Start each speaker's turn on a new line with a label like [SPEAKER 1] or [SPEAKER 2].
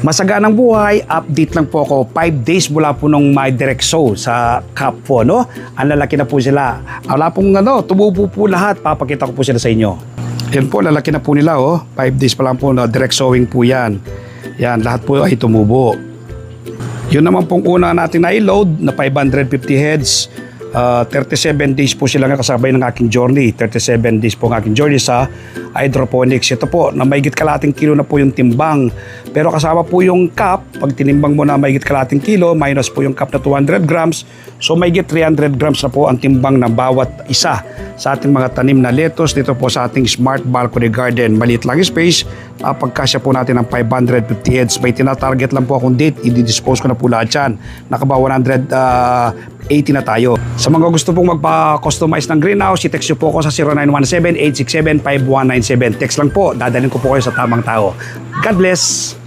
[SPEAKER 1] Masaganang buhay, update lang po ako. 5 days mula po nung my direct show sa Cup po, no? Ang lalaki na po sila. Wala pong tumubo po lahat. Papakita ko po sila sa inyo. Yan po, lalaki na po nila, oh. 5 days pa lang po, no? Direct showing po yan. Yan, lahat po ay tumubo. Yun naman pong una natin na-load na 550 heads. 37 days po sila nga kasabay ng aking journey. 37 days po ang aking journey sa hydroponics. Ito po, na mahigit kalating kilo na po yung timbang. Pero kasama po yung cup, pag tinimbang mo na mahigit kalating kilo, minus po yung cup na 200 grams. So mahigit 300 grams na po ang timbang ng bawat isa sa ating mga tanim na lettuce dito po sa ating Smart Balcony Garden. Maliit lang space, pagkasya po natin ng 550 heads. May tinatarget lang po akong date, i-dispose ko na po lahat yan. Nakaba 180 na tayo. Sa mga gusto pong magpa-customize ng greenhouse, i-text nyo po ako sa 0917-867-5197. Text lang po, dadalhin ko po kayo sa tamang tao. God bless!